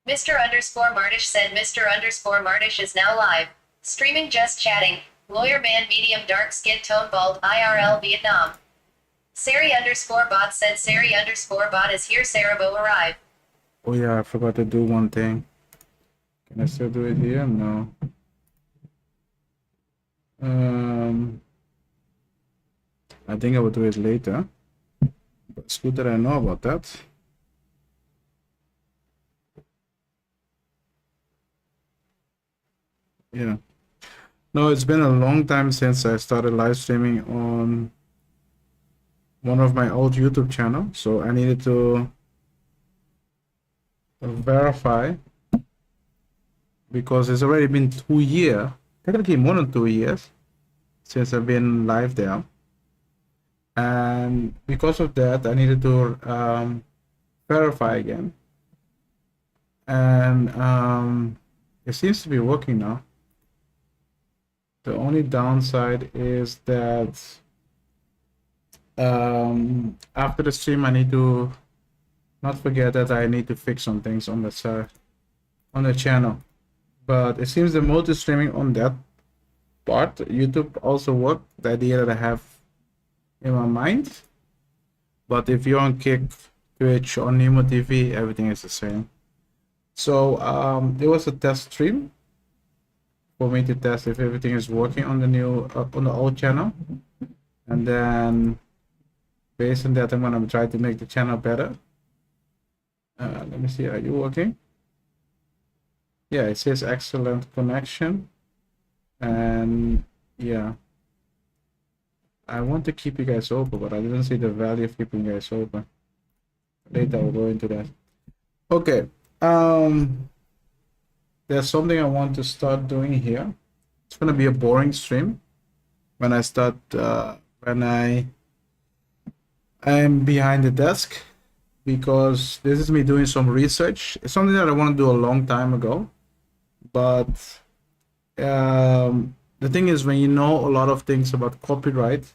Mr. said Mr. is now live. Streaming just chatting. Lawyer man medium dark skin tone bald IRL Vietnam. Sari_bot said Sari_bot is here. Sarabo arrive. Oh yeah, I forgot to do one thing. Can I still do it here? No. I think I will do it later. But it's good that I know about that. Yeah. No, it's been a long time since I started live streaming on one of my old YouTube channel, so I needed to verify because it's already been 2 years, technically more than 2 years since I've been live there, and because of that I needed to verify again, and it seems to be working now. The only downside is that after the stream I need to not forget that I need to fix some things on the side, on the channel. But it seems the multi-streaming on that part, YouTube also worked, the idea that I have in my mind. But if you're on Kick, Twitch, or Nemo TV, everything is the same. So there was a test stream for me to test if everything is working on the new on the old channel, and then based on that I'm gonna try to make the channel better. Let me see, are you working? Yeah, it says excellent connection, and yeah, I want to keep you guys open, but I didn't see the value of keeping you guys open. Later I'll go into that. Okay, there's something I want to start doing here. It's gonna be a boring stream when I start when I'm behind the desk, because this is me doing some research. It's something that I want to do a long time ago, but the thing is, when you know a lot of things about copyright,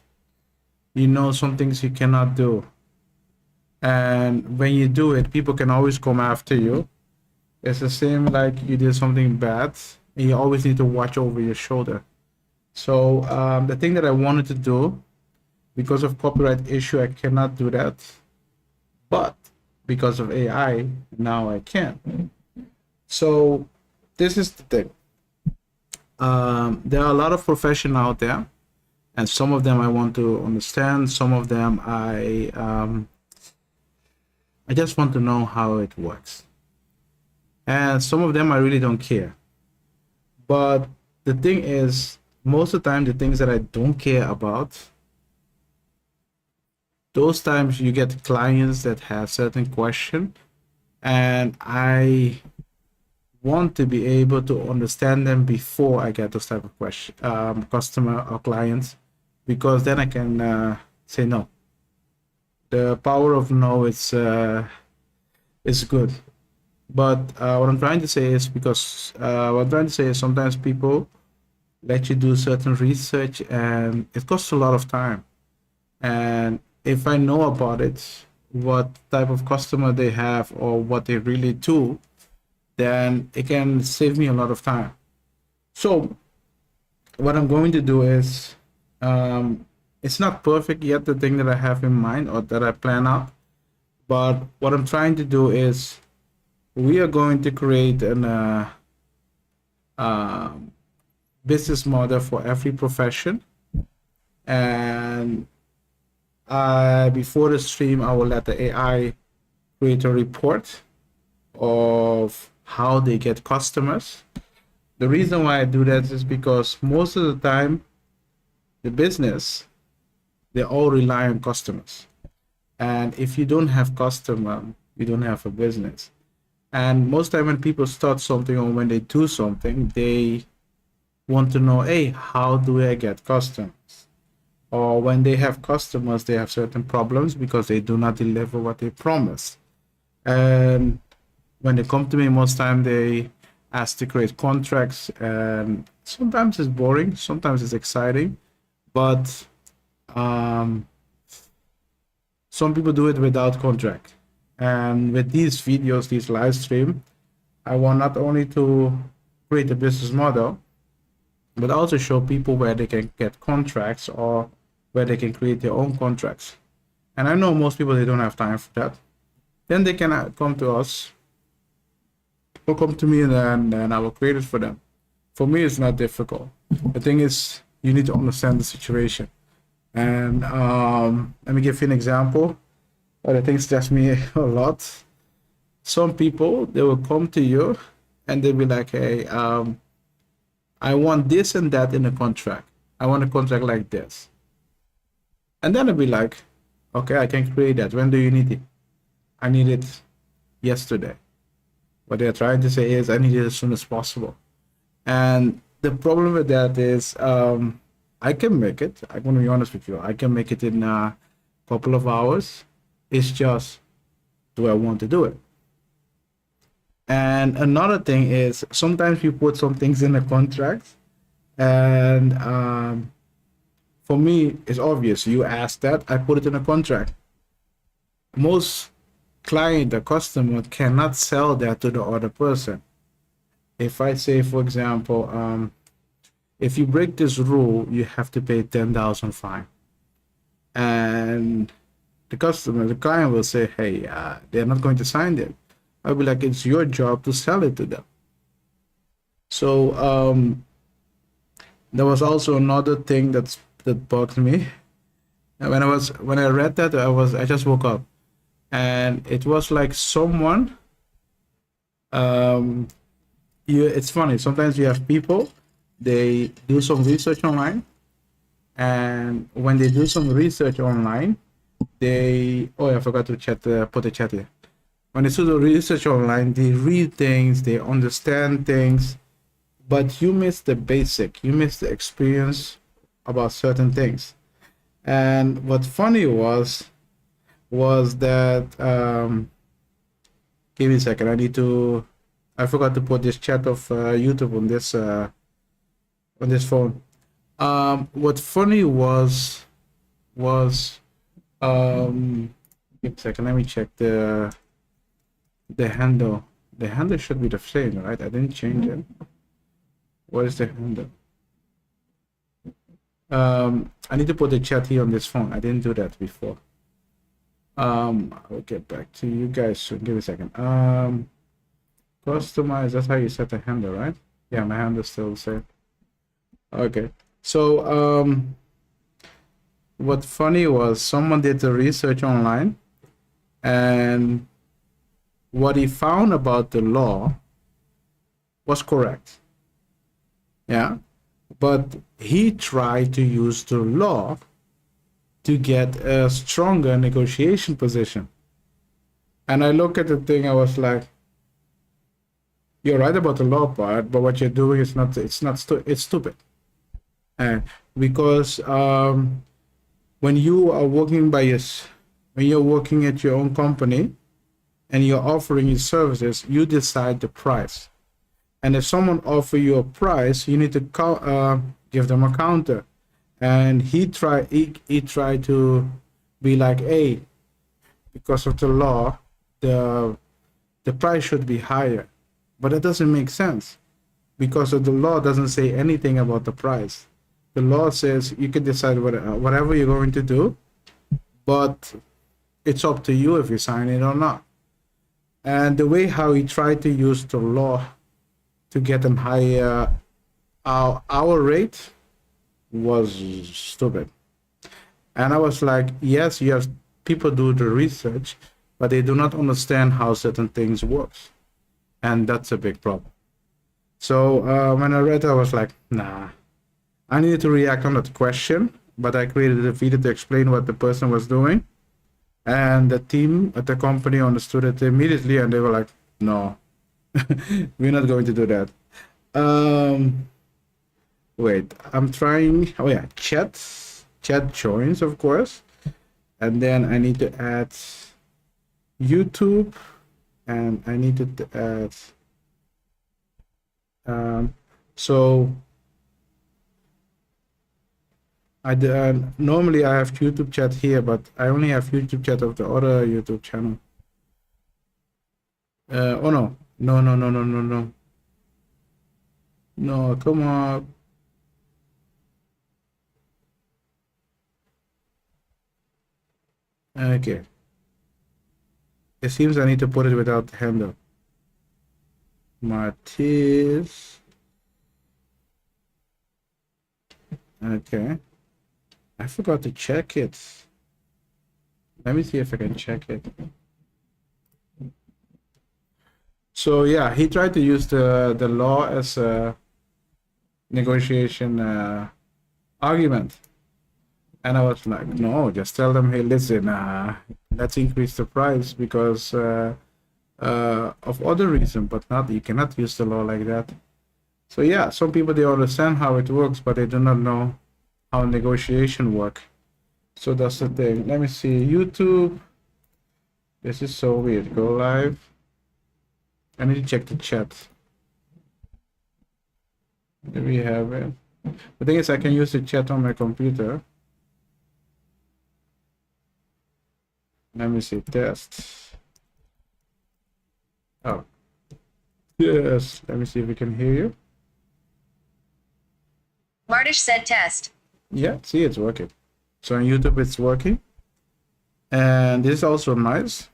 you know some things you cannot do, and when you do it, people can always come after you. It's the same like you did something bad, and you always need to watch over your shoulder. So the thing that I wanted to do, because of copyright issue, I cannot do that, but because of AI, now I can. So this is the thing. There are a lot of professionals out there, and some of them I want to understand. Some of them I just want to know how it works, and some of them I really don't care. But the thing is, most of the time, the things that I don't care about, those times you get clients that have certain question, and I want to be able to understand them before I get those type of question, customer or clients, because then I can say no. The power of no is good. But what I'm trying to say is, because what I'm trying to say is sometimes people let you do certain research and it costs a lot of time. And if I know about it, what type of customer they have or what they really do, then it can save me a lot of time. So what I'm going to do is, it's not perfect yet, the thing that I have in mind or that I plan out, but what I'm trying to do is, we are going to create an business model for every profession, and before the stream I will let the AI create a report of how they get customers. The reason why I do that is because most of the time the business, they all rely on customers, and if you don't have customer, you don't have a business. And most time when people start something or when they do something, they want to know, hey, how do I get customers? Or when they have customers, they have certain problems because they do not deliver what they promise. And when they come to me, most time they ask to create contracts, and sometimes it's boring, sometimes it's exciting, but some people do it without contract. And with these videos, these live stream, I want not only to create a business model, but also show people where they can get contracts or where they can create their own contracts. And I know most people, they don't have time for that. Then they can come to us or come to me, and then I will create it for them. For me, it's not difficult. The thing is, you need to understand the situation. And let me give you an example. The thing stress me a lot. Some people, they will come to you and they'll be like, hey, I want this and that in a contract. I want a contract like this. And then I'll be like, okay, I can create that. When do you need it? I need it yesterday. What they're trying to say is, I need it as soon as possible. And the problem with that is, I can make it. I'm going to be honest with you. I can make it in a couple of hours. It's just, do I want to do it? And another thing is, sometimes we put some things in a contract, and for me, it's obvious. You ask that, I put it in a contract. Most client, the customer, cannot sell that to the other person. If I say, for example, if you break this rule, you have to pay 10,000 fine, and the customer, the client will say, hey, they're not going to sign it. I'll be like, it's your job to sell it to them. So there was also another thing that bugged me. And when I read that, I just woke up, and it was like someone. It's funny. Sometimes you have people, they do some research online, and when they do some research online, I forgot to put the chat here. When they do the research online, they read things, they understand things, but you miss the basic, you miss the experience about certain things. And what funny was that give me a second. I forgot to put this chat of YouTube on this phone. What funny was give me a second. Let me check the handle. The handle should be the same, right? I didn't change it. What is the handle? I need to put the chat here on this phone. I didn't do that before. I'll get back to you guys soon. Give me a second. Customize, that's how you set the handle, right? Yeah, my handle is still the same. Okay. So what funny was, someone did the research online, and what he found about the law was correct. Yeah. But he tried to use the law to get a stronger negotiation position. And I look at the thing, I was like, you're right about the law part, but what you're doing is it's stupid. Because when you are working when you're working at your own company and you're offering your services, you decide the price. And if someone offers you a price, you need to give them a counter. And he tried to be like, hey, because of the law, the price should be higher. But it doesn't make sense, because of the law doesn't say anything about the price. The law says you can decide whatever you're going to do, but it's up to you if you sign it or not. And the way how he tried to use the law to get them higher our rate was stupid. And I was like, yes, you have people do the research, but they do not understand how certain things works. And that's a big problem. So when I read it, I was like, nah. I needed to react on that question, but I created a video to explain what the person was doing. And the team at the company understood it immediately, and they were like, no, we're not going to do that. Wait, I'm trying. Oh yeah, chat joins, of course. And then I need to add YouTube, and I need to add so normally I have YouTube chat here, but I only have YouTube chat of the other YouTube channel. Oh no, No, no, no, no, no, no. No, come on. Okay. It seems I need to put it without the handle. Martisz. Okay. I forgot to check it. Let me see if I can check it. So yeah, he tried to use the law as a negotiation argument, and I was like, no, just tell them, hey, listen, let's increase the price because of other reason, but not you cannot use the law like that. So yeah, some people they understand how it works, but they do not know how negotiation work. So that's the thing. Let me see. YouTube. This is so weird. Go live. I need to check the chat. There we have it. The thing is, I can use the chat on my computer. Let me see. Test. Oh. Yes. Let me see if we can hear you. Martisz said test. Yeah, see, it's working. So on YouTube, it's working. And this is also nice.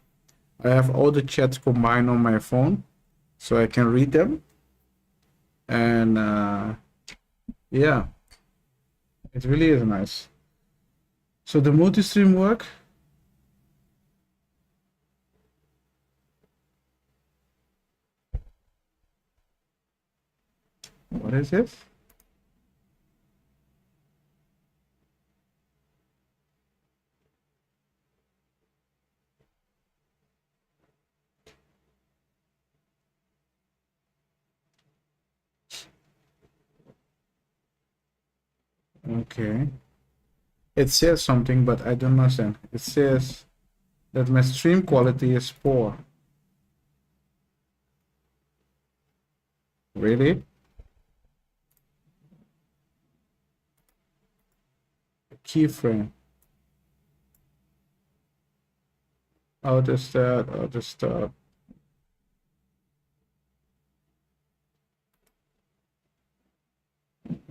I have all the chats combined on my phone, so I can read them. And yeah, it really is nice. So the multi-stream work. What is it? Okay. It says something, but I don't understand. It says that my stream quality is poor. Really? Keyframe. How does that? How does that?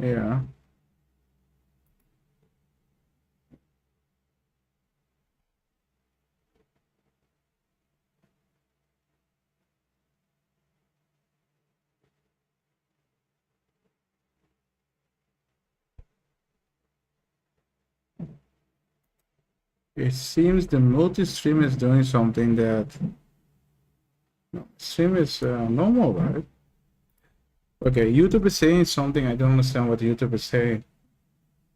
Yeah. It seems the multi-stream is doing something that no, stream is normal, right? Okay, YouTube is saying something. I don't understand what YouTube is saying.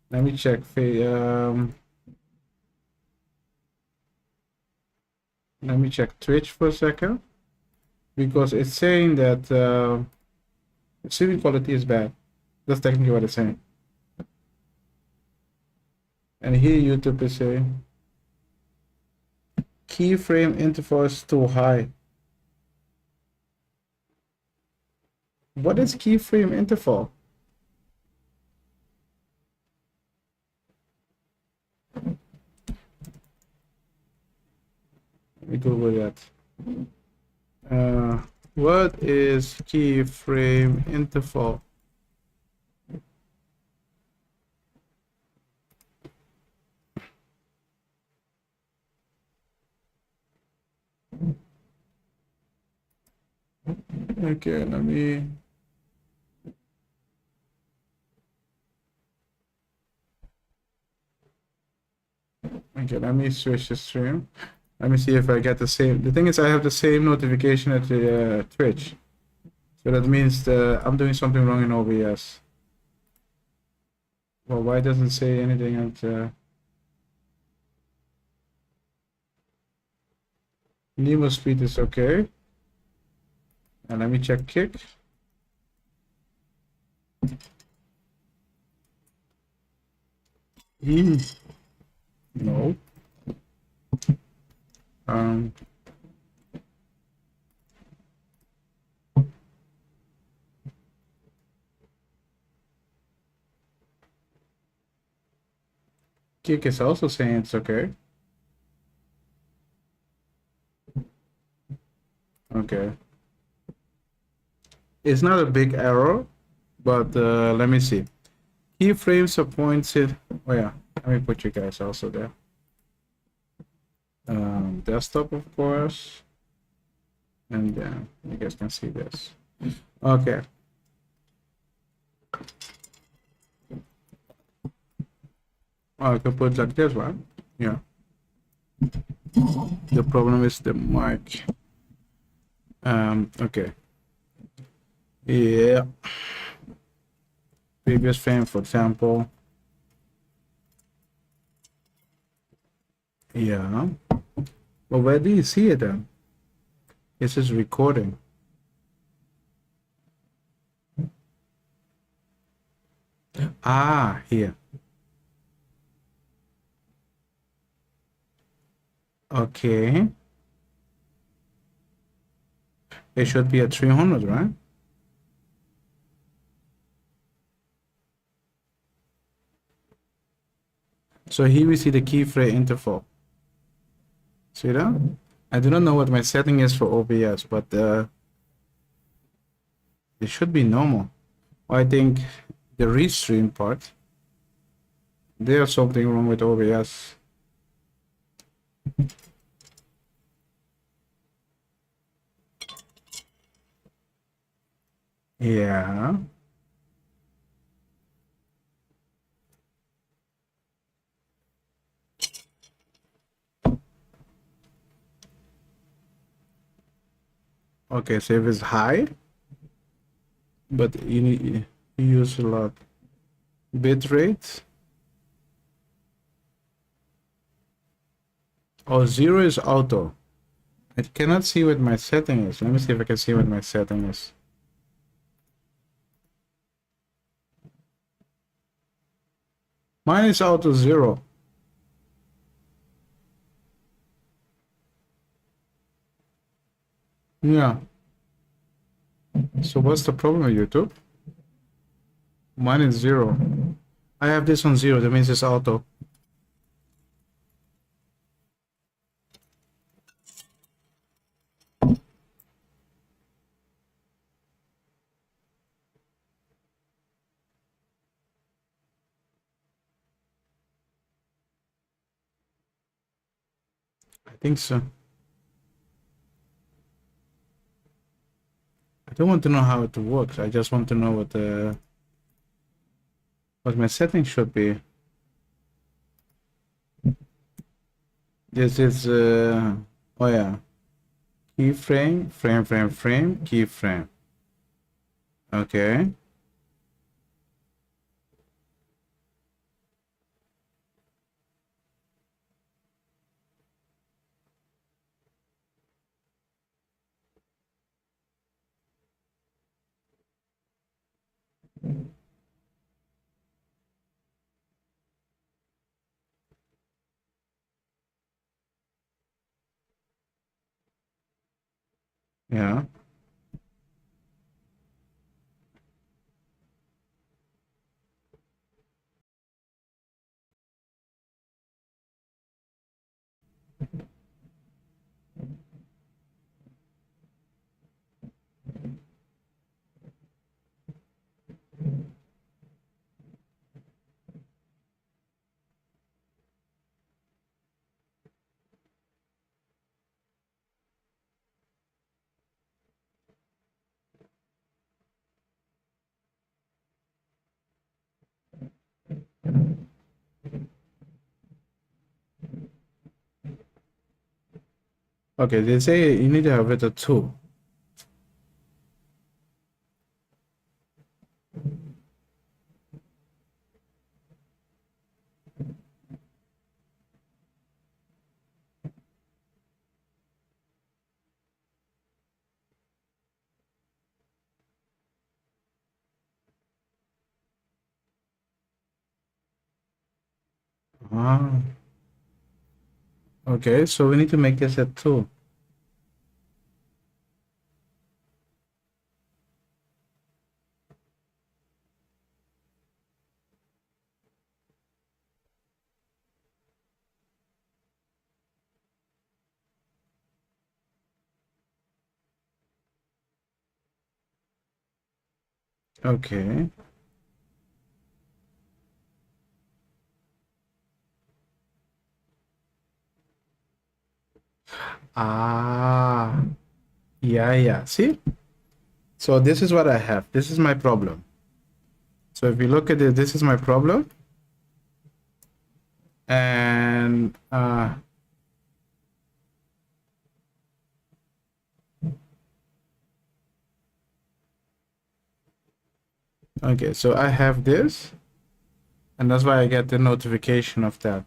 Let me check. Let me check Twitch for a second because it's saying that streaming quality is bad. That's technically what it's saying. And here YouTube is saying keyframe interval is too high. What is keyframe interval? Let me Google that. What is keyframe interval? Okay, let me. Okay, let me switch the stream. Let me see if I get the same. The thing is, I have the same notification at the Twitch. So that means I'm doing something wrong in OBS. Well, why doesn't it say anything at Nemo speed is okay. And let me check kick. No. Kick is also saying it's okay. Okay. It's not a big error, but let me see. Keyframes appointed. Oh yeah, let me put you guys also there. Desktop, of course, and then you guys can see this. Okay. Oh, I can put like this one. Yeah. The problem is the mic. Okay. Yeah. Previous frame, for example. Yeah. Well, where do you see it then? This is recording. Ah, here. Okay. It should be at 300, right? So here we see the keyframe interval. See that? I do not know what my setting is for OBS, but it should be normal. I think the restream part, there's something wrong with OBS. Yeah. Okay, so if it's high, but you use a lot. Bit rate. Oh, 0 is auto. I cannot see what my setting is. Let me see if I can see what my setting is. Mine is auto 0. Yeah. So what's the problem with YouTube? Mine is 0. I have this on 0. That means it's auto. I think so. I don't want to know how it works. I just want to know what my settings should be. This is oh yeah. Keyframe, frame, keyframe. Okay. Yeah. Okay, they say you need to have it at 2. Ah. Okay, so we need to make this at 2. Okay. Ah, yeah. See? So this is what I have. This is my problem. So if you look at it, this is my problem. And okay, so I have this, and that's why I get the notification of that.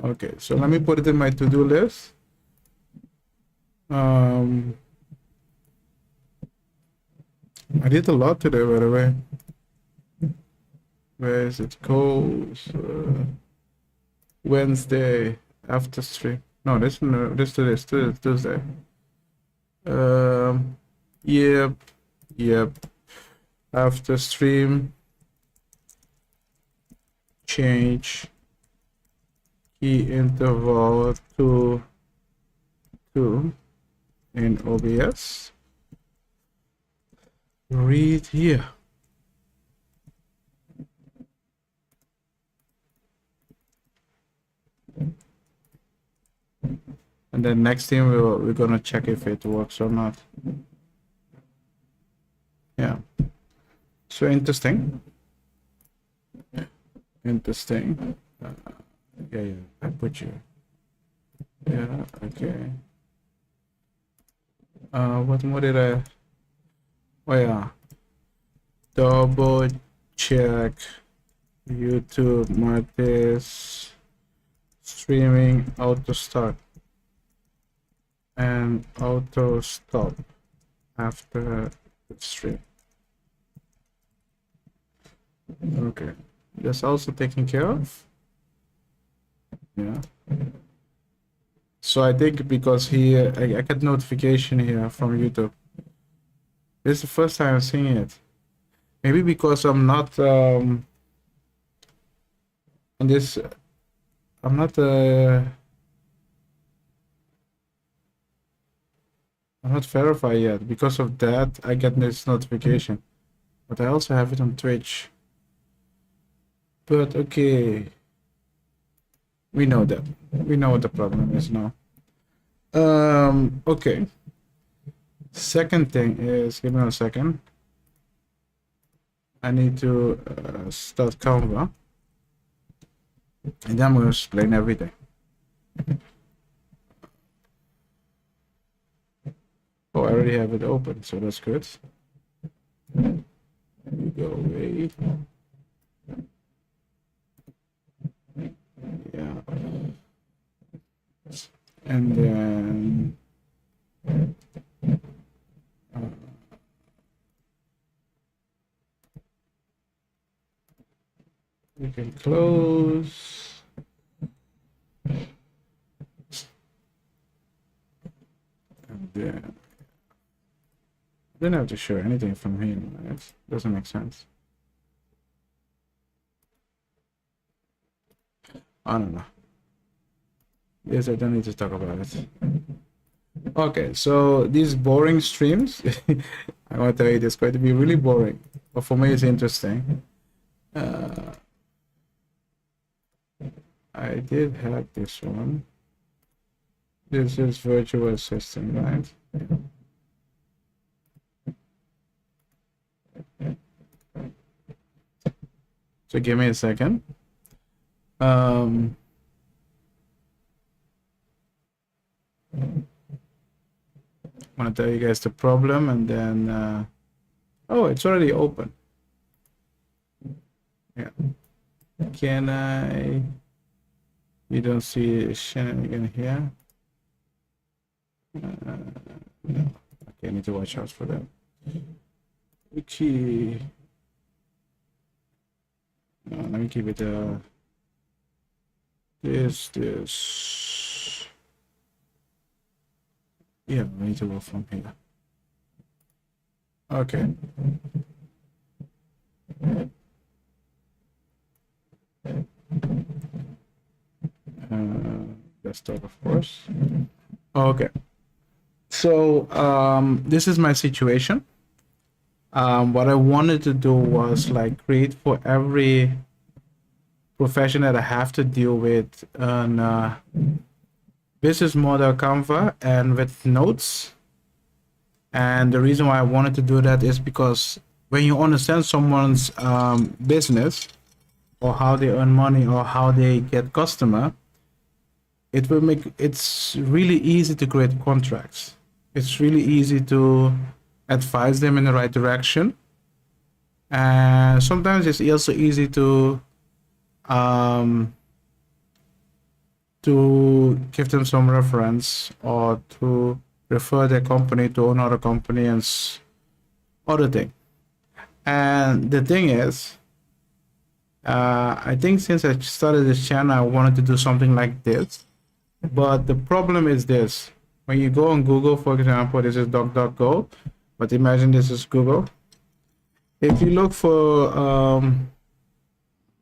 Okay, so let me put it in my to-do list. I did a lot today, by the way. Where is it? Goes Wednesday after stream. No, this Tuesday. Um, yep. After stream, change key interval to 2 in OBS. Read here. And then next thing we're gonna check if it works or not. Yeah. So interesting. Yeah. I put you. Yeah. Okay. What more did I? Oh yeah. Double check YouTube Martisz streaming auto start and auto stop after the stream. Okay, that's also taken care of. Yeah. So I think because I get notification here from YouTube. This is the first time I'm seeing it. Maybe because I'm not on this. I'm not verified yet. Because of that, I get this notification. But I also have it on Twitch. But okay. We know that. We know what the problem is now. Okay. Second thing is, give me a second. I need to start Canva. And then I'm going to explain everything. Oh, I already have it open, so that's good. Let me go away. Yeah. And then we can close. And then I didn't have to show anything from here. It doesn't make sense. I don't know. Yes, I don't need to talk about it. Okay, so these boring streams, I want to tell you, this going to be really boring, but for me, it's interesting. I did have this one. This is virtual assistant, right? So give me a second. I want to tell you guys the problem, and then oh, it's already open. Yeah. Can I? You don't see shenanigan here? No. Okay, I need to watch out for that. Okay. No, let me keep it this. Yeah, we need to go from here. Okay. desktop, of course. Okay. So this is my situation. What I wanted to do was like create for every profession that I have to deal with an business model Canva and with notes. And the reason why I wanted to do that is because when you understand someone's business or how they earn money or how they get customer, it's really easy to create contracts. It's really easy to advise them in the right direction. And sometimes it's also easy um, to give them some reference or to refer their company to another company and other thing. And the thing is, I think since I started this channel, I wanted to do something like this. But the problem is this: when you go on Google, for example, this is DuckDuckGo, but imagine this is Google. If you look for,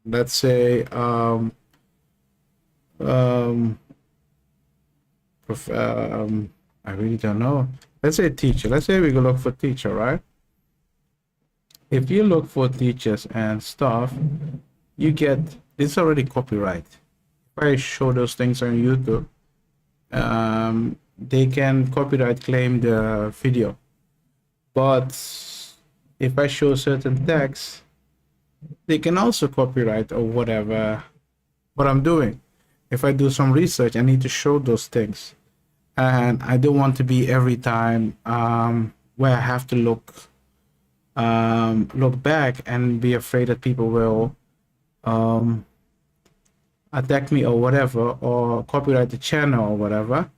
let's say, I really don't know. Let's say teacher. Let's say we go look for teacher, right? If you look for teachers and stuff, you get it's already copyright. If I show those things on YouTube, they can copyright claim the video. But if I show certain text, they can also copyright or whatever what I'm doing. If I do some research, I need to show those things. And I don't want to be every time where I have to look back and be afraid that people will attack me or whatever, or copyright the channel or whatever.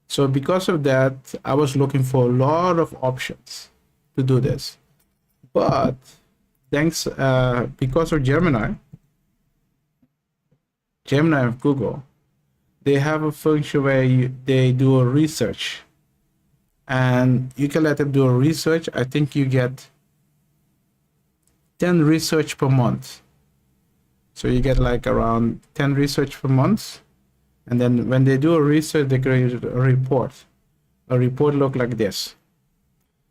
So because of that, I was looking for a lot of options to do this. But thanks, because of Gemini of Google, they have a function where they do a research, and you can let them do a research. I think you get 10 research per month. So you get like around 10 research per month. And then when they do a research, they create a report. A report look like this.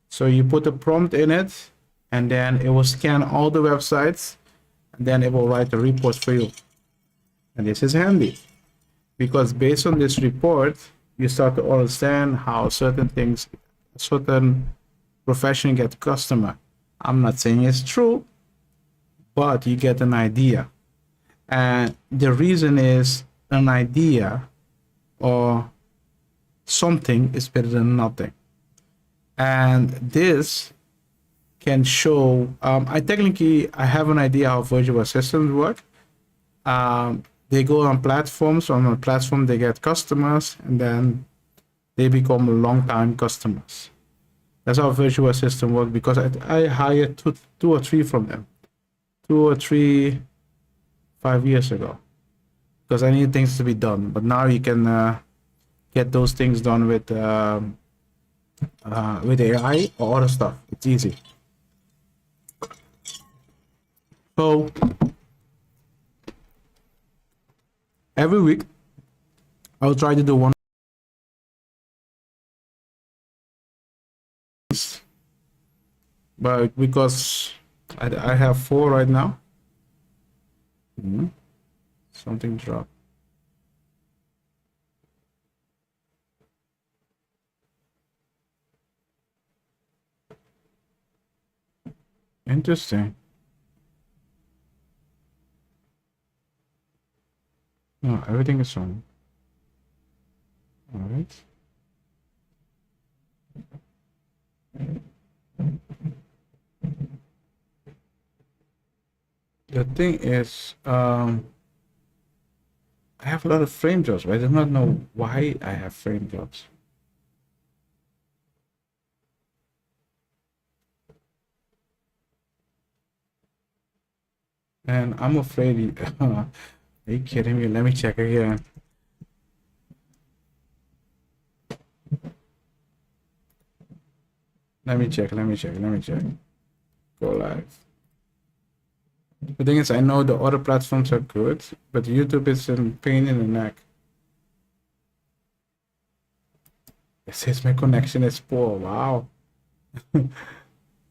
So you put a prompt in it, and then it will scan all the websites, and then it will write a report for you. And this is handy, because based on this report, you start to understand how certain things, certain profession get customer. I'm not saying it's true, but you get an idea. And the reason is an idea or something is better than nothing. And this can show, I have an idea how virtual assistants work. They go on platforms. On a platform, they get customers, and then they become long-time customers. That's how virtual assistant work, because I hired two or three from them, 5 years ago, because I need things to be done. But now you can get those things done with AI or other stuff. It's easy. So every week, I'll try to do one. But because I have 4 right now. Something dropped. Interesting. No, everything is on. All right. The thing is, I have a lot of frame jobs, but I do not know why I have frame jobs. And I'm afraid. Are you kidding me? Let me check again. Let me check. Go live. The thing is, I know the other platforms are good, but YouTube is a pain in the neck. It says my connection is poor. Wow.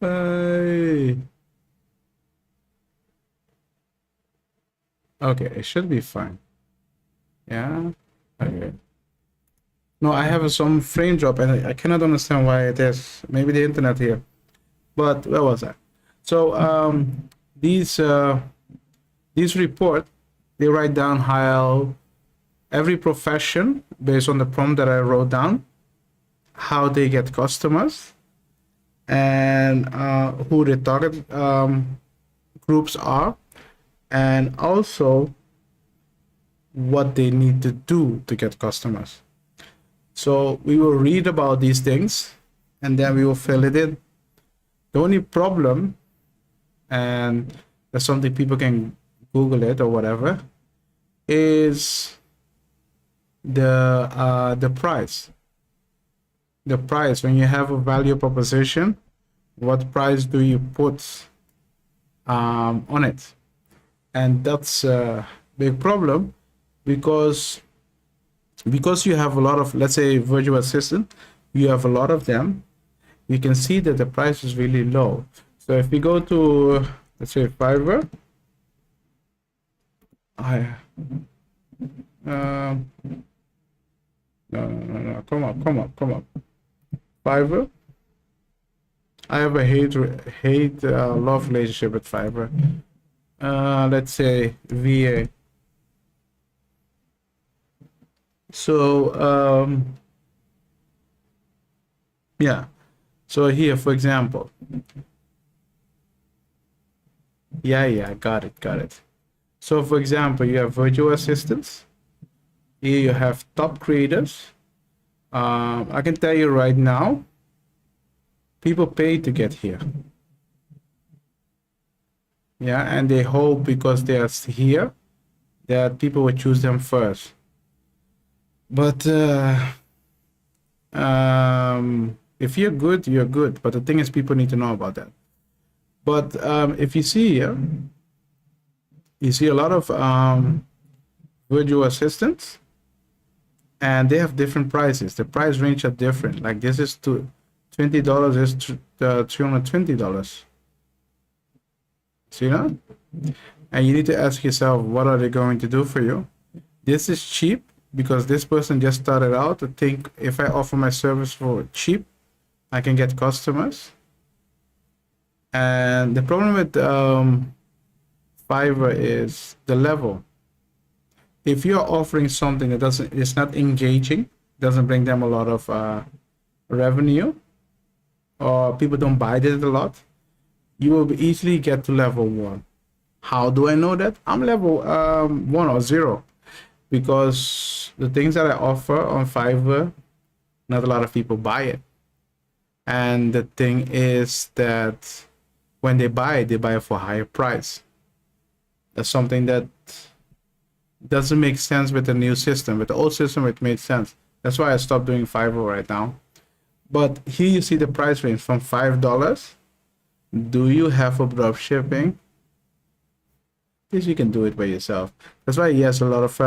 Hey. Okay, it should be fine. Yeah. Okay. No, I have some frame drop and I cannot understand why it is. Maybe the internet here. But where was I? So these these report, they write down how every profession based on the prompt that I wrote down, how they get customers, and who the target groups are, and also what they need to do to get customers. So we will read about these things and then we will fill it in. The only problem, and that's something people can Google it or whatever, is the price. The price, when you have a value proposition, what price do you put on it? And that's a big problem because you have a lot of, let's say, virtual assistant, you have a lot of them, you can see that the price is really low. So if we go to, let's say, Fiverr, I no, no, come up. Fiverr. I have a hate love relationship with Fiverr. Let's say VA. So yeah. So here, for example, yeah, got it. So for example, you have virtual assistants. Here you have top creators. I can tell you right now, people pay to get here. Yeah, and they hope because they are here that people will choose them first. But if you're good, you're good. But the thing is, people need to know about that. But if you see here, you see a lot of virtual assistants, and they have different prices. The price range are different. Like this is $20 is $320. See that? And you need to ask yourself, what are they going to do for you? This is cheap because this person just started out to think if I offer my service for cheap, I can get customers. And the problem with Fiverr is the level. If you're offering something that it's not engaging, doesn't bring them a lot of revenue, or people don't buy it a lot, you will easily get to level 1. How do I know that? I'm level 1 or 0 because the things that I offer on Fiverr, not a lot of people buy it. And the thing is that when they buy it for a higher price. That's something that doesn't make sense with the new system. With the old system, it made sense. That's why I stopped doing Fiverr right now. But here you see the price range from $5. Do you have a drop shipping? This you can do it by yourself. That's why he has a lot of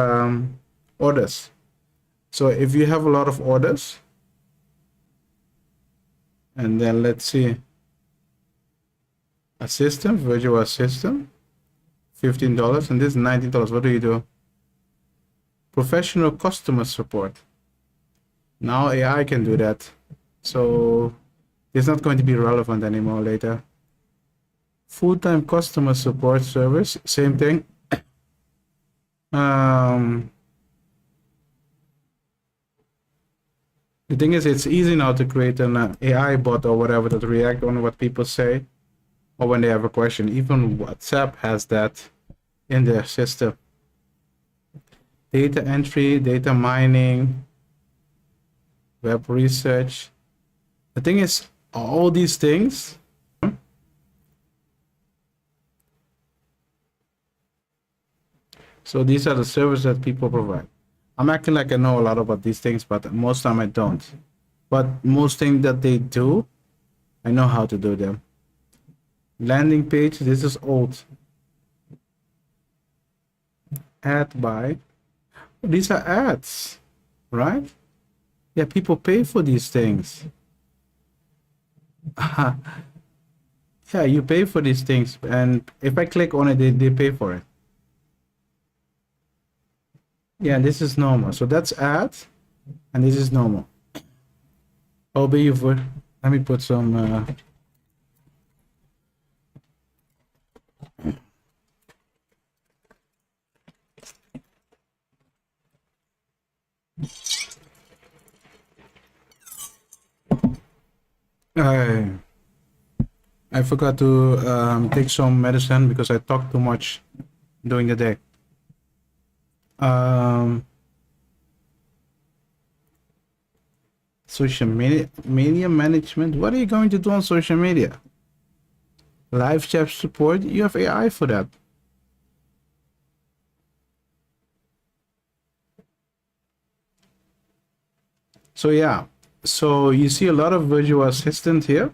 orders. So if you have a lot of orders, and then let's see, assistant, virtual assistant, $15, and this is $19. What do you do? Professional customer support. Now AI can do that. So it's not going to be relevant anymore later. Full-time customer support service, same thing. The thing is, it's easy now to create an AI bot or whatever that react on what people say or when they have a question. Even WhatsApp has that in their system. Data entry, data mining, web research. The thing is, all these things, so these are the services that people provide. I'm acting like I know a lot about these things, but most time I don't. But most things that they do, I know how to do them. Landing page, this is old. Ad buy. These are ads, right? Yeah, people pay for these things. Yeah, you pay for these things, and if I click on it, they pay for it. Yeah, this is normal. So that's ad, and this is normal. Oh, be you for. Let me put some. I I forgot to take some medicine because I talk too much during the day. Um, social media management. What are you going to do on social media? Live chat support. You have AI for that. So yeah. So you see a lot of virtual assistant here,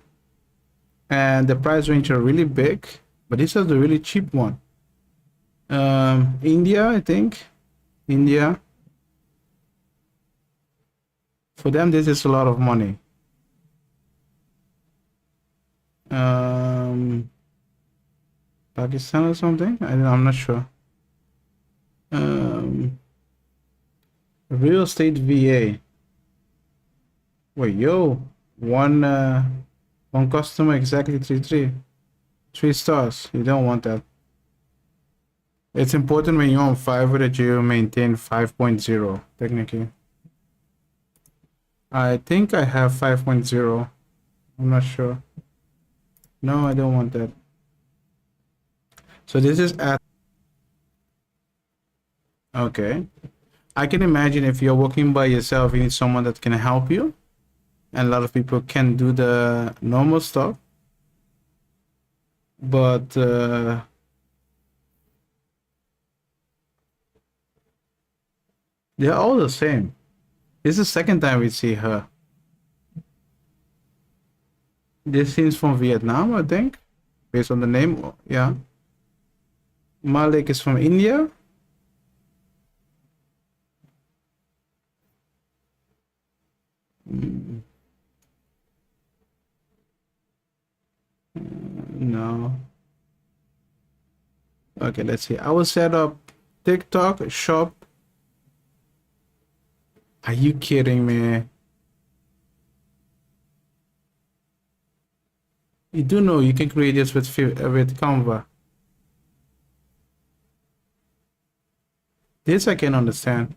and the price range are really big, but this is the really cheap one. India, I think. India. For them, this is a lot of money. Um, Pakistan or something. I'm not sure. Um, real estate VA. Wait, yo, one one customer exactly three stars. You don't want that. It's important when you're on Fiverr that you maintain 5.0 technically. I think I have 5.0. I'm not sure. No, I don't want that. So this is at okay. I can imagine if you're working by yourself, you need someone that can help you, and a lot of people can do the normal stuff. But they're all the same. This is the second time we see her. This seems from Vietnam, I think, based on the name. Yeah. Malik is from India. Mm, no. Okay, let's see. I will set up TikTok shop. Are you kidding me? You do know you can create this with Canva. This I can understand.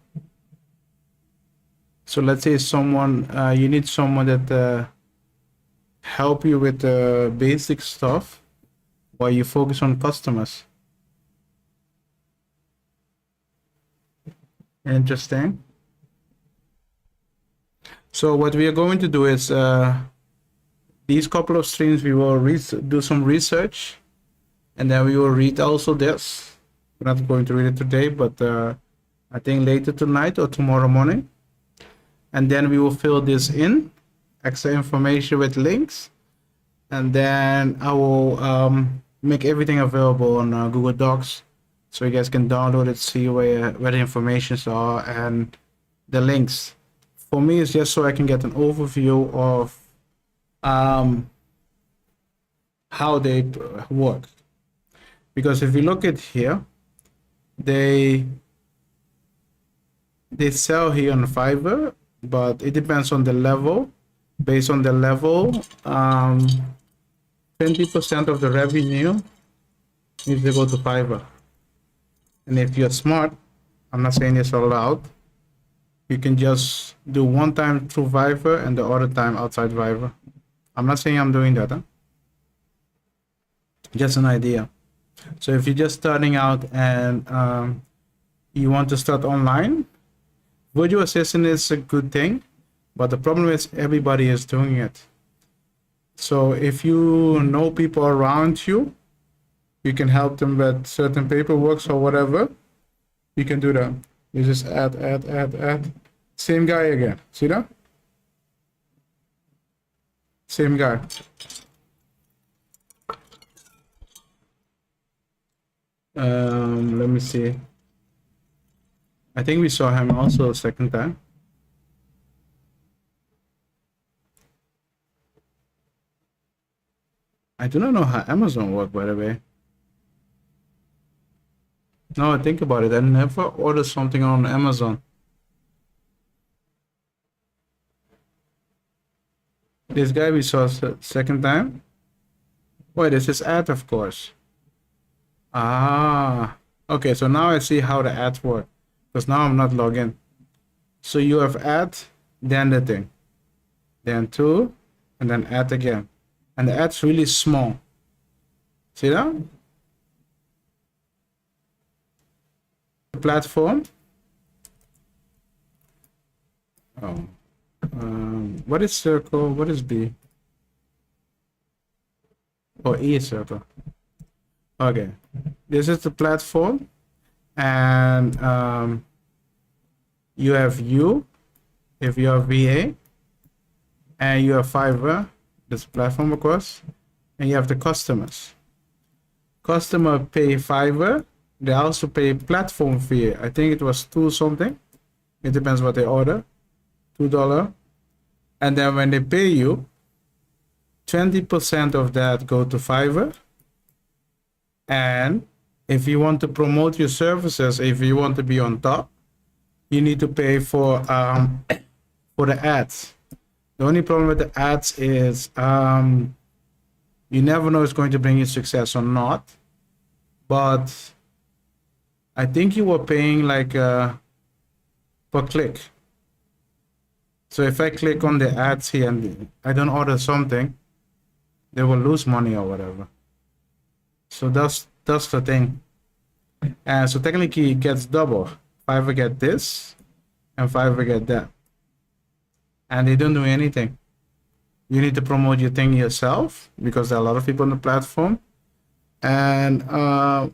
So let's say someone you need someone that help you with the basic stuff while you focus on customers. Interesting. So what we are going to do is these couple of streams we will do some research, and then we will read also this. We're not going to read it today, but I think later tonight or tomorrow morning. And then we will fill this in, extra information with links, and then I will make everything available on Google Docs, so you guys can download it, see where the informations are and the links. For me, it's just so I can get an overview of um, how they work. Because if you look at here, they sell here on Fiverr, but it depends on the level. Based on the level, 20% of the revenue needs to go to Fiverr. And if you're smart, I'm not saying this out loud, you can just do one time through Fiverr and the other time outside Fiverr. I'm not saying I'm doing that, huh? Just an idea. So if you're just starting out and you want to start online, virtual assistant is a good thing, but the problem is everybody is doing it. So if you know people around you, you can help them with certain paperwork or whatever. You can do that. You just add. Same guy again. See that? Same guy. Let me see. I think we saw him also a second time. I do not know how Amazon works, by the way. No, I think about it. I never ordered something on Amazon. This guy we saw second time. Wait, this is ad, of course. Ah, okay. So now I see how the ads work. Because now I'm not logged in. So you have ad, then the thing, then two, and then ad again. And the ad's really small. See that? Platform. Oh. What is circle? What is B? Or E is circle. Okay. This is the platform. And you have you, if you have VA, and you have Fiverr, this platform of course, and you have the customers. Customer pay Fiverr, they also pay platform fee. I think it was two something. It depends what they order. $2. And then when they pay you, 20% of that go to Fiverr. And if you want to promote your services, if you want to be on top, you need to pay for the ads. The only problem with the ads is you never know if it's going to bring you success or not. But I think you were paying like per click. So if I click on the ads here and I don't order something, they will lose money or whatever. So that's the thing. And so technically it gets double. Fiverr get this and Fiverr get that. And they don't do anything. You need to promote your thing yourself because there are a lot of people on the platform. And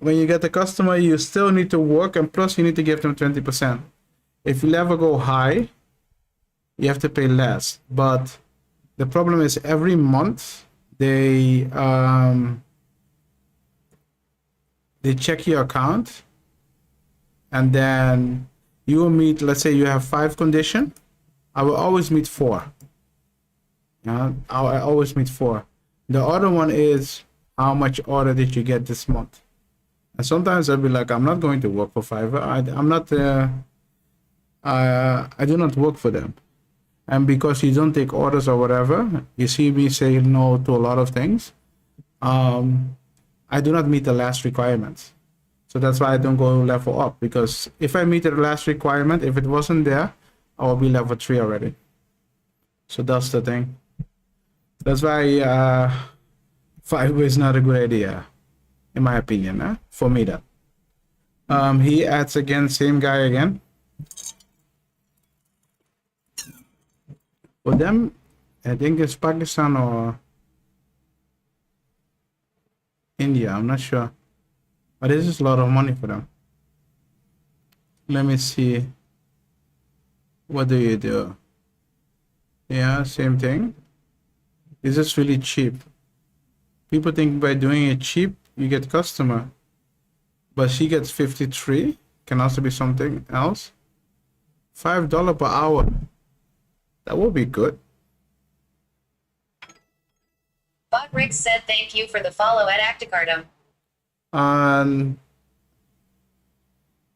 when you get the customer, you still need to work, and plus you need to give them 20%. If you ever go high, you have to pay less. But the problem is every month they check your account, and then you will meet, let's say you have 5 conditions. I will always meet 4. Yeah, I always meet 4. The other one is how much order did you get this month? And sometimes I'll be like, I'm not going to work for Fiverr. I'm not. I do not work for them. And because you don't take orders or whatever, you see me say no to a lot of things. I do not meet the last requirements. So that's why I don't go level up, because if I meet the last requirement, if it wasn't there, I will be level 3 already. So that's the thing. That's why Fiverr is not a good idea, in my opinion, for me that. He adds again, same guy again. For them, I think it's Pakistan or India, I'm not sure. But this is a lot of money for them. Let me see. What do you do? Yeah, same thing. This is really cheap. People think by doing it cheap, you get customer. But she gets 53. Can also be something else. $5 per hour. That will be good. Bot Rick said thank you for the follow at Acticardum.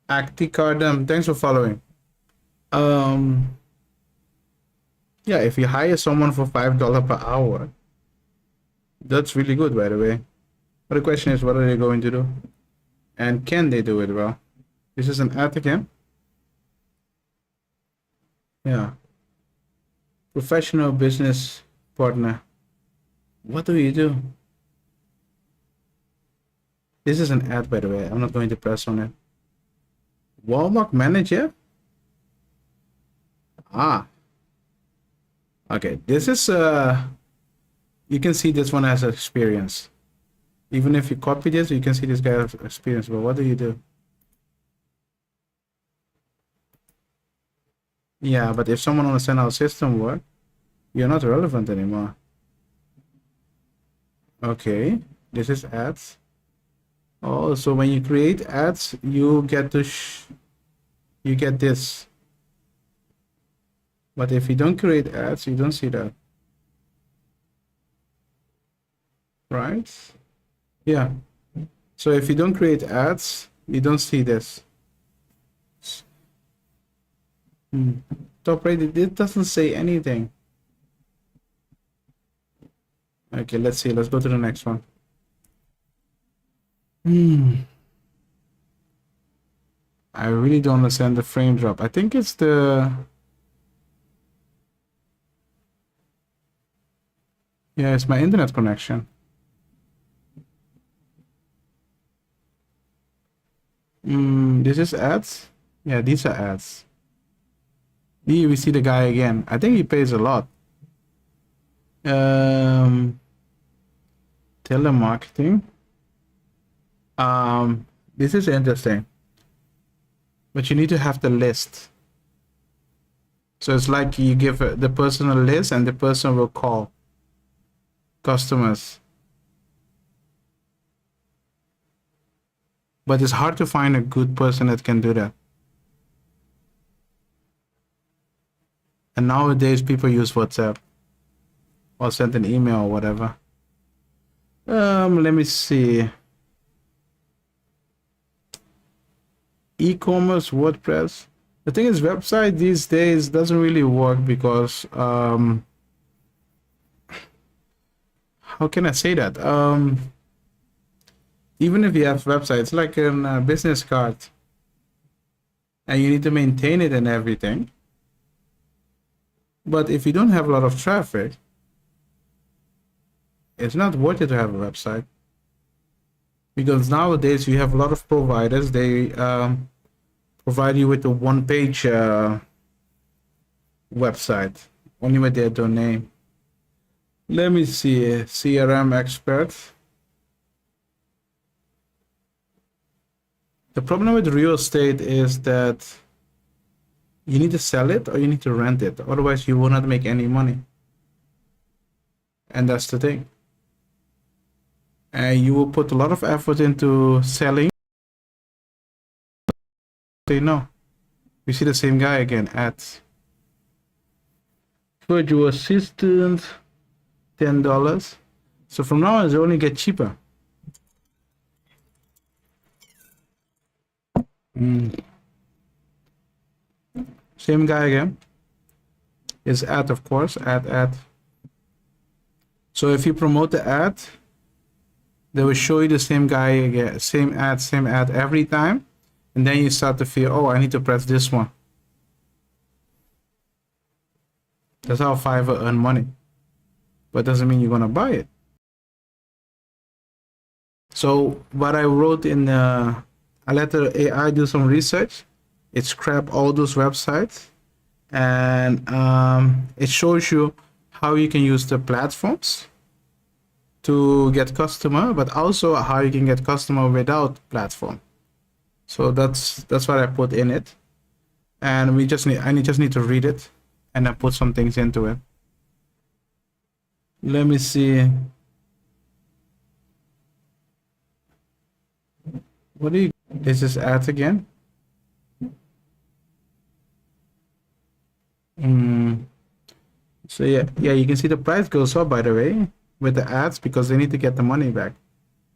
Acticardum, thanks for following. Yeah, if you hire someone for $5 per hour, that's really good, by the way. But the question is, what are they going to do? And can they do it well? This is an ad again. Yeah. Professional business partner. What do you do? This is an ad, by the way. I'm not going to press on it. Walmart manager? Ah. Okay, this is you can see this one has experience. Even if you copy this, you can see this guy has experience. But what do you do? Yeah, but if someone understands how system work, you're not relevant anymore. Okay, this is ads. Oh, so when you create ads, you get to you get this. But if you don't create ads, you don't see that. right? Yeah. So if you don't create ads, you don't see this. Top rated, it doesn't say anything. Okay, let's see. Let's go to the next one. I really don't understand the frame drop. I think it's the... Yeah, it's my internet connection. This is ads? Yeah, these are ads. Here we see the guy again. I think he pays a lot. Telemarketing. This is interesting. But you need to have the list. So it's like you give the person a list and the person will call customers. But it's hard to find a good person that can do that. And nowadays people use WhatsApp or send an email or whatever. Let me see. E-commerce, WordPress. The thing is, website these days doesn't really work because how can I say that? Even if you have websites like a business card and you need to maintain it and everything, but if you don't have a lot of traffic, it's not worth it to have a website. Because nowadays you have a lot of providers, they provide you with a one-page website, only with their domain. Let me see, CRM expert. The problem with real estate is that you need to sell it or you need to rent it, otherwise you will not make any money. And that's the thing. And you will put a lot of effort into selling. They know. We see the same guy again, ads. Virtual assistant, $10. So from now on, it only get cheaper. Same guy again. Is ad, of course, ad. So if you promote the ad, they will show you the same guy again, same ad every time. And then you start to feel, oh, I need to press this one. That's how Fiverr earn money. But doesn't mean you're gonna buy it. So what I wrote in, I let the AI do some research. It scrapped all those websites, and it shows you how you can use the platforms to get customer, but also how you can get customer without platform. So that's what I put in it, and I just need to read it and then put some things into it. Let me see. What do you? This is ads again. So yeah, you can see the price goes up, by the way, with the ads, because they need to get the money back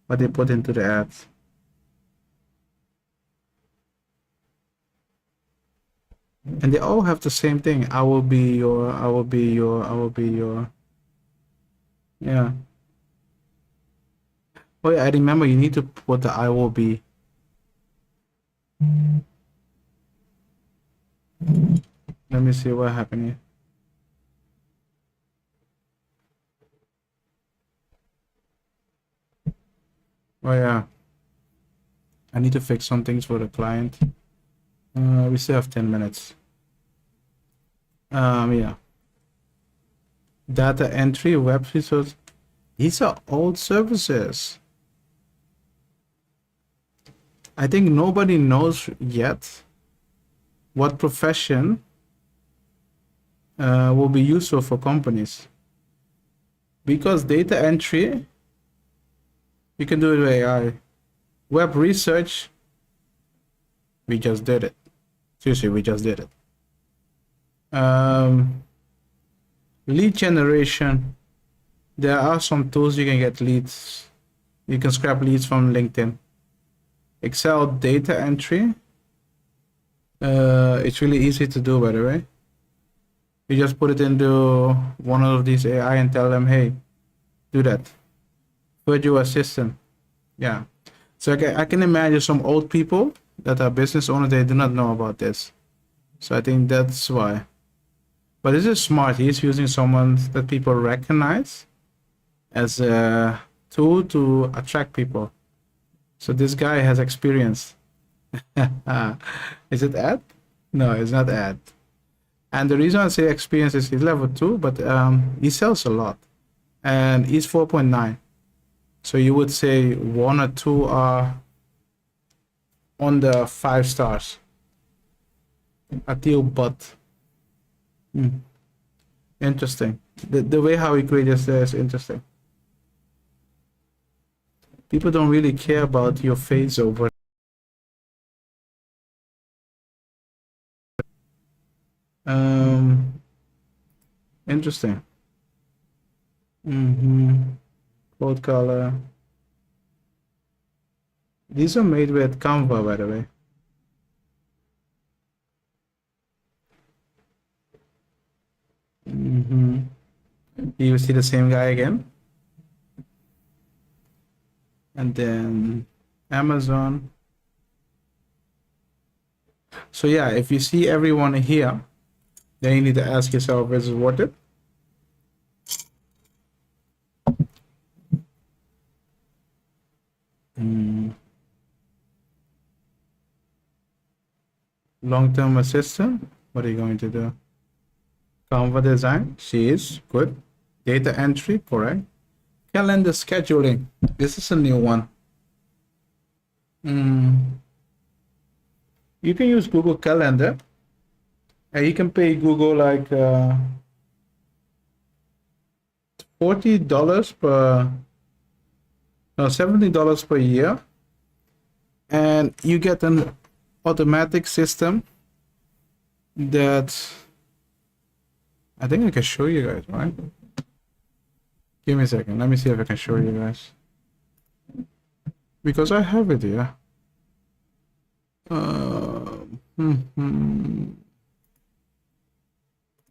what they put into the ads. And they all have the same thing. I will be your. Yeah. Oh yeah, I remember you need to put the I will be. Let me see what happened here. Oh yeah. I need to fix some things for the client. We still have 10 minutes. Yeah. Data entry, web resource. These are old services. I think nobody knows yet what profession will be useful for companies. Because data entry, you can do it with AI. Web research, we just did it. Seriously, we just did it. Lead generation, There are some tools you can get leads. You can scrap leads from LinkedIn. Excel data entry. It's really easy to do, by the way. You just put it into one of these AI and tell them, hey, do that. Virtual assistant. Yeah. So I can imagine some old people that are business owners, they do not know about this. So I think that's why. But this is smart. He's using someone that people recognize as a tool to attract people. So this guy has experience. Is it ad? No, it's not ad. And the reason I say experience is he's level 2, but he sells a lot. And he's 4.9. So you would say 1 or 2 are on the 5 stars. Atil Butt. Interesting. The way how he creates this is interesting. People don't really care about your face over. Interesting. Code color. These are made with Canva, by the way. You see the same guy again. And then Amazon. So yeah, if you see everyone here, then you need to ask yourself, is it worth it? Long-term assistant, what are you going to do? Canva design, she is good. Data entry, correct. Calendar scheduling, this is a new one. You can use Google Calendar, and you can pay Google like $40 per, no, $70 per year, and you get an automatic system that I think I can show you guys, right? Give me a second. Let me see if I can show you guys. Because I have it here.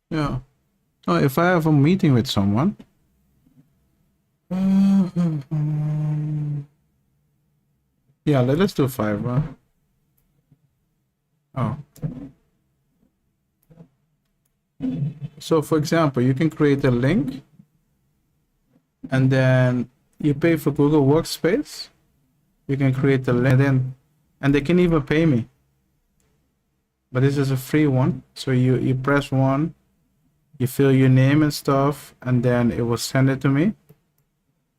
Yeah. Oh, if I have a meeting with someone. Yeah, let's do 5. Oh. So for example, you can create a link and then you pay for Google Workspace. You can create a link and they can even pay me. But this is a free one. So you press 1, you fill your name and stuff, and then it will send it to me.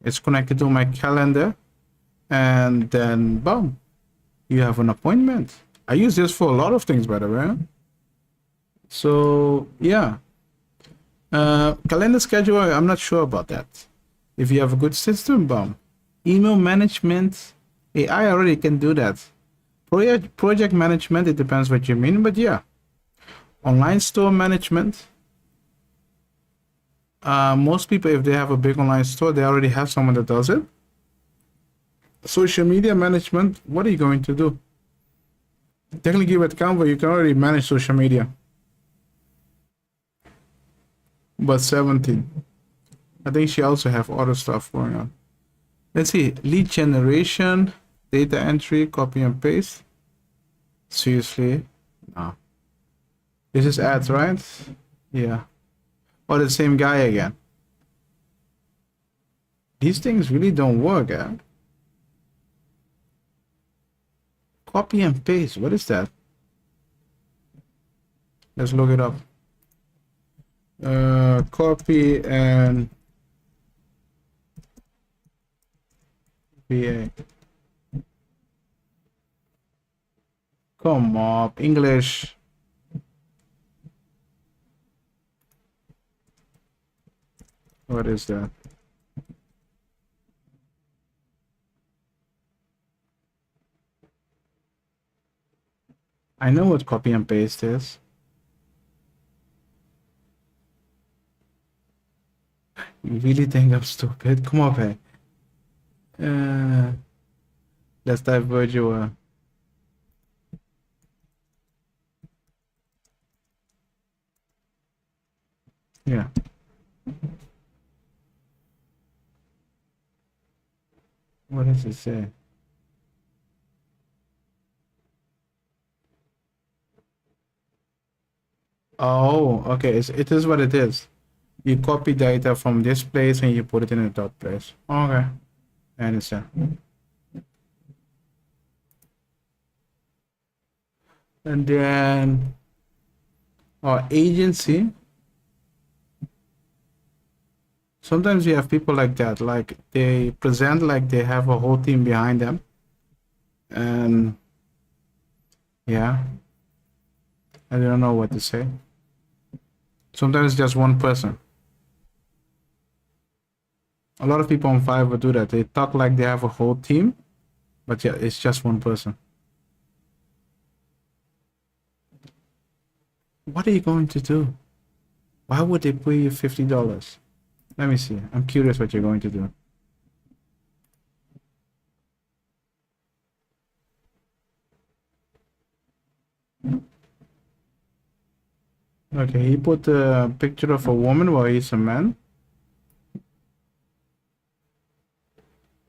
It's connected to my calendar, and then boom, you have an appointment. I use this for a lot of things, by the way. So yeah, calendar schedule, I'm not sure about that. If you have a good system, boom. Email management, AI already can do that. Project management, it depends what you mean, but yeah. Online store management. Most people, if they have a big online store, they already have someone that does it. Social media management, what are you going to do? Technically with Canva, you can already manage social media. But 17. I think she also have other stuff going on. Let's see, lead generation, data entry, copy and paste. Seriously? No. This is ads, right? Yeah. Or the same guy again. These things really don't work, eh? Copy and paste, what is that? Let's look it up. Copy and VA. Come on, English. What is that? I know what copy and paste is. You really think I'm stupid? Come on, man. Let's type virtual. Yeah. What does it say? Oh, okay. It is what it is. You copy data from this place and you put it in a dot place. Okay. I understand. And then our agency. Sometimes you have people like that, like they present like they have a whole team behind them. And yeah, I don't know what to say. Sometimes just one person. A lot of people on Fiverr do that. They talk like they have a whole team, but yeah, it's just one person. What are you going to do? Why would they pay you $50? Let me see. I'm curious what you're going to do. Okay, he put a picture of a woman while he's a man.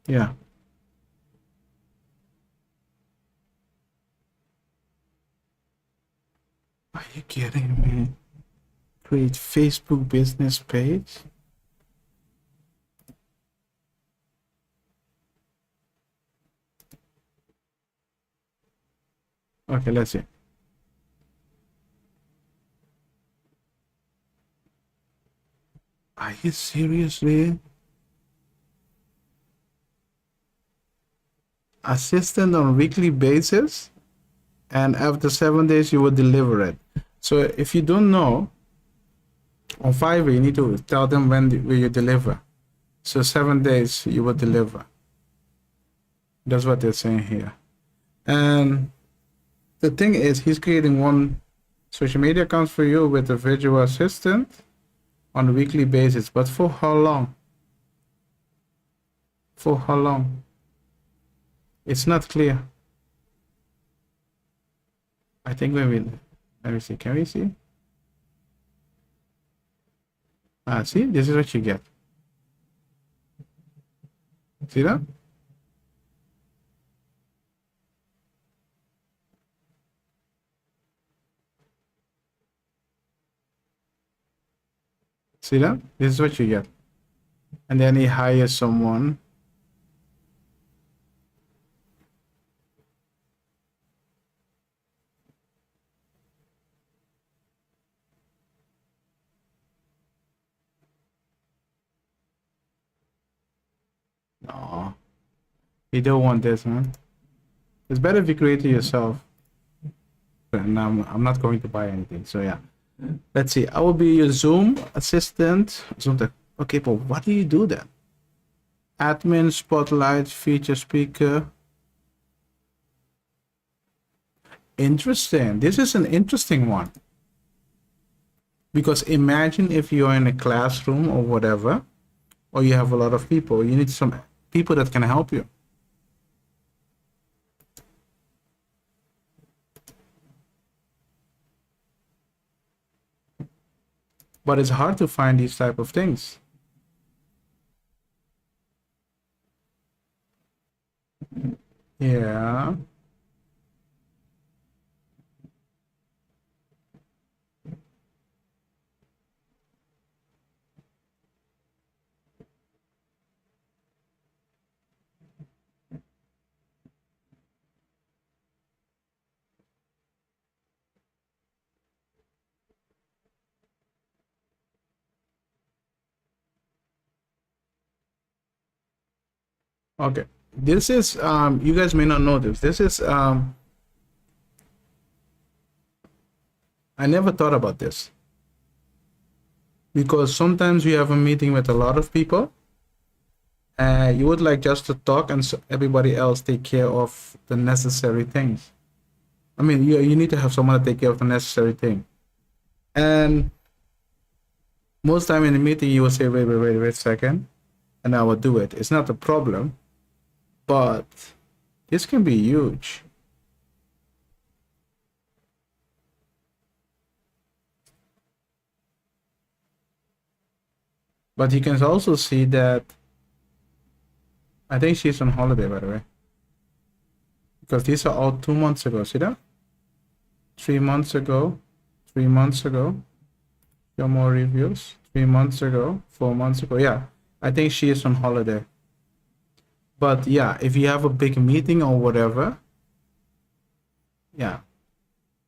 Yeah. Are you kidding me? Create Facebook business page? Okay, let's see. Are you seriously? Assistant on weekly basis, and after 7 days you will deliver it. So if you don't know, on Fiverr you need to tell them when you deliver. So 7 days you will deliver. That's what they're saying here. And the thing is, he's creating one social media account for you with a virtual assistant on a weekly basis. But for how long? For how long? It's not clear. I think we will. Let me see. Can we see? See, this is what you get. See that? See that? This is what you get. And then he hires someone. No, you don't want this, man. It's better if you create it yourself. And I'm not going to buy anything. So yeah. Let's see. I will be your Zoom assistant. Zoom tech. Okay, but what do you do then? Admin, spotlight, feature speaker. Interesting. This is an interesting one. Because imagine if you're in a classroom or whatever, or you have a lot of people, you need some people that can help you. But it's hard to find these type of things. Yeah. Okay. This is you guys may not know this. This is I never thought about this. Because sometimes you have a meeting with a lot of people. You would like just to talk and everybody else take care of the necessary things. I mean, you need to have someone to take care of the necessary thing. And Most time in the meeting, you will say, wait a second, and I will do it. It's not a problem, but this can be huge. But you can also see that I think she's on holiday, by the way, because these are all 2 months ago. See that? 3 months ago, 3 months ago. Your more reviews. 3 months ago, 4 months ago. Yeah, I think she is on holiday. But yeah, if you have a big meeting or whatever, yeah.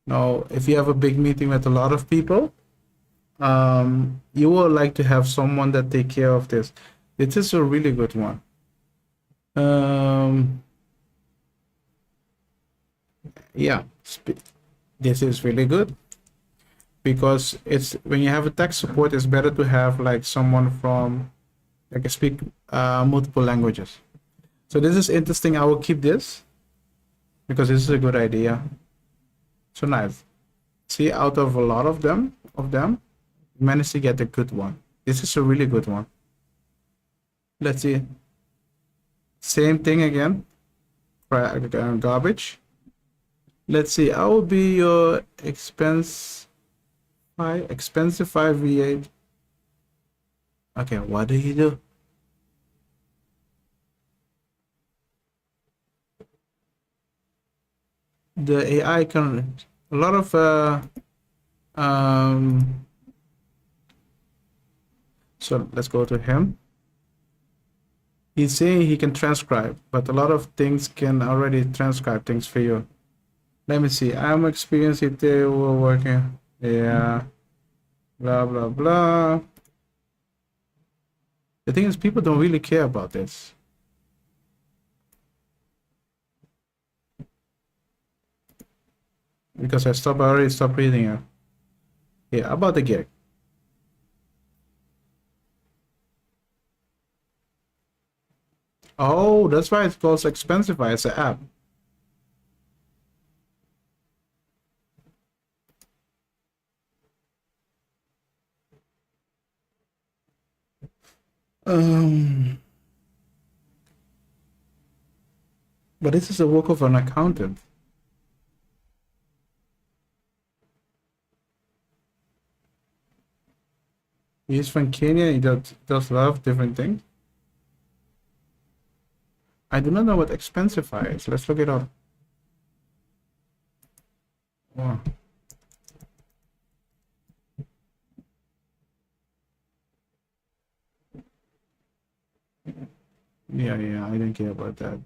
Now, if you have a big meeting with a lot of people, you will like to have someone that take care of this. This is a really good one. Yeah, this is really good because it's when you have a tech support, it's better to have like someone from like speak multiple languages. So this is interesting. I will keep this because this is a good idea. So nice. See, out of a lot of them, managed to get a good one. This is a really good one. Let's see. Same thing again. Garbage. Let's see. I will be your Expensify V8. Okay, what do you do? The AI can a lot of so let's go to him. He's saying he can transcribe, but a lot of things can already transcribe things for you. Let me see. I'm experienced if they were working. Yeah. Blah blah blah. The thing is, people don't really care about this. Because I already stopped reading it. Yeah, about the gig. Oh, that's why it's called Expensify. It's an app. But this is the work of an accountant. He's from Kenya. He does a lot of different things. I do not know what Expensify is. Let's look it up. Wow. Yeah, I didn't care about that.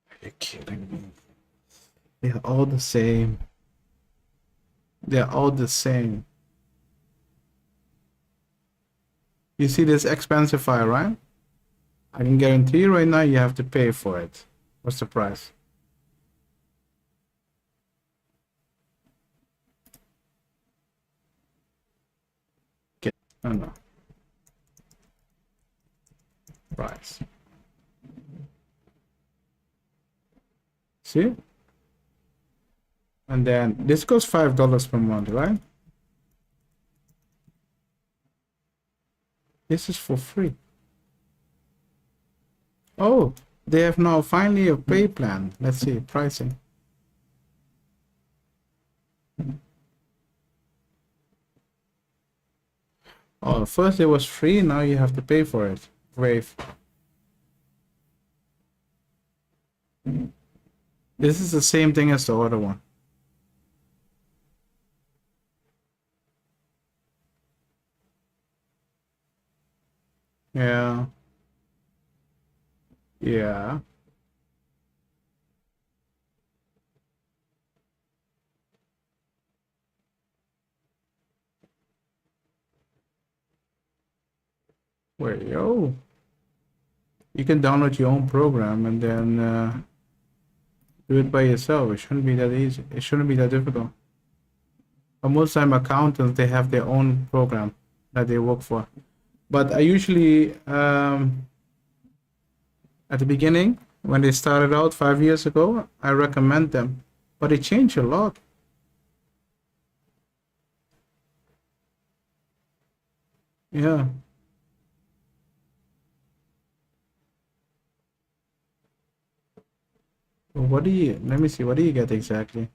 Are you kidding me? They're all the same. They're all the same. You see this Expensify, right? I can guarantee you right now you have to pay for it. What's the price? Okay. Oh no. Price. See? And then this goes $5 per month, right? This is for free. Oh, they have now finally a pay plan. Let's see, pricing. Oh, first it was free, now you have to pay for it. Wave. This is the same thing as the other one. Yeah. Yeah. Wait, yo. You can download your own program and then do it by yourself. It shouldn't be that easy. It shouldn't be that difficult. But most time accountants, they have their own program that they work for. But I usually at the beginning, when they started out 5 years ago, I recommend them, but it changed a lot. Yeah. What do you, let me see, what do you get exactly?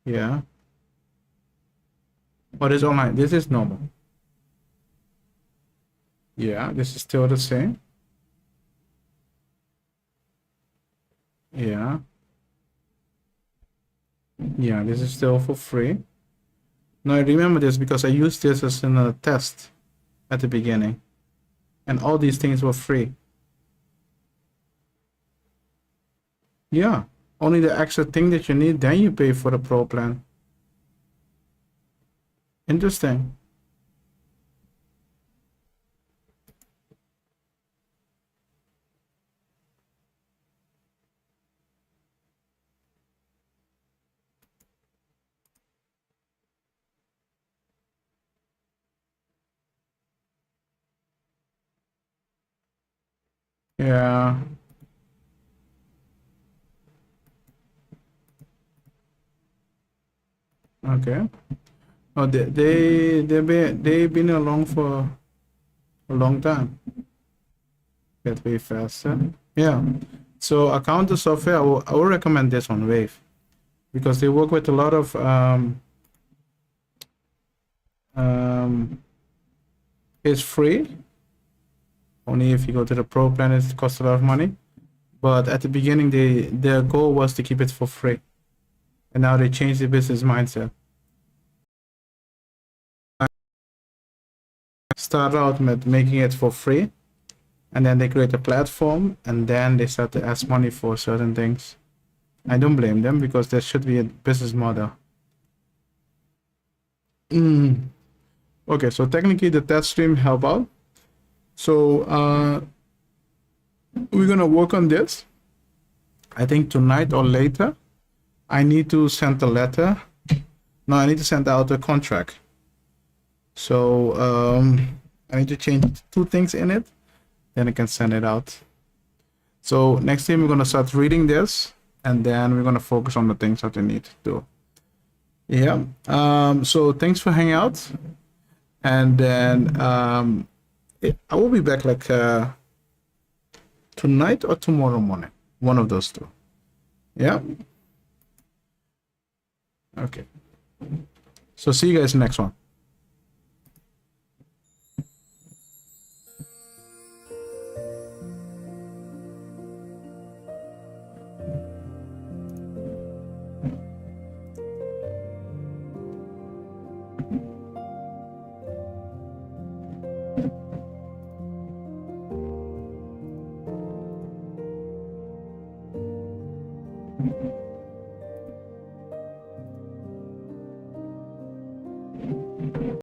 Yeah. What is online? This is normal. Yeah, this is still the same. Yeah. Yeah, this is still for free. Now I remember this because I used this as in a test at the beginning, and all these things were free. Yeah, only the extra thing that you need, then you pay for the pro plan. Interesting. Yeah. Okay. Oh, they've been along for a long time. Get way faster. Yeah. So accounting software, I will recommend this on Wave because they work with a lot of um, it's free. Only if you go to the pro plan, it costs a lot of money. But at the beginning, their goal was to keep it for free, and now they changed the business mindset. Start out with making it for free, and then they create a platform, and then they start to ask money for certain things. I don't blame them because there should be a business model. Mm. Okay, so technically the test stream help out. So we're gonna work on this. I think tonight or later. I need to send a letter. No, I need to send out a contract. So I need to change two things in it, then I can send it out. So next time we're gonna start reading this, and then we're gonna focus on the things that we need to do. Yeah. So thanks for hanging out, and then I will be back like tonight or tomorrow morning, one of those two. Yeah. Okay. So see you guys next one.